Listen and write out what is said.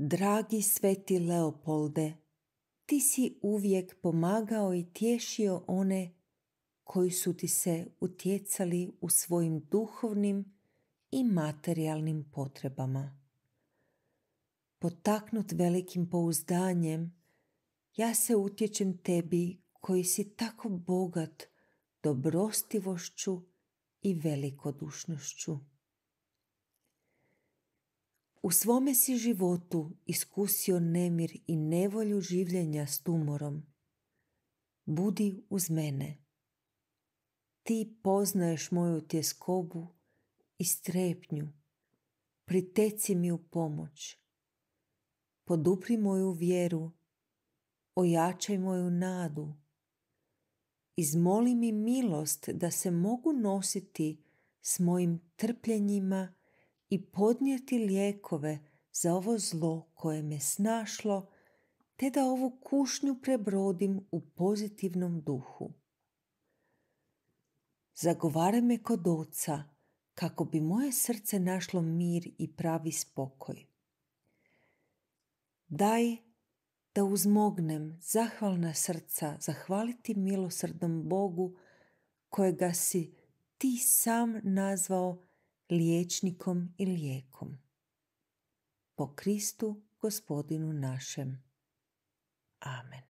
Dragi sveti Leopolde, ti si uvijek pomagao i tješio one koji su ti se utjecali u svojim duhovnim i materijalnim potrebama. Potaknut velikim pouzdanjem, ja se utječem tebi koji si tako bogat dobrostivošću i velikodušnošću. U svome si životu iskusio nemir i nevolju življenja s tumorom. Budi uz mene. Ti poznaješ moju tjeskobu i strepnju. Priteci mi u pomoć. Podupri moju vjeru. Ojačaj moju nadu. Izmoli mi milost da se mogu nositi s mojim trpljenjima i podnijeti lijekove za ovo zlo koje me snašlo, te da ovu kušnju prebrodim u pozitivnom duhu. Zagovaraj me kod Oca, kako bi moje srce našlo mir i pravi spokoj. Daj da uzmognem zahvalna srca zahvaliti milosrdnom Bogu, kojega si ti sam nazvao liječnikom i lijekom. Po Kristu Gospodinu našem. Amen.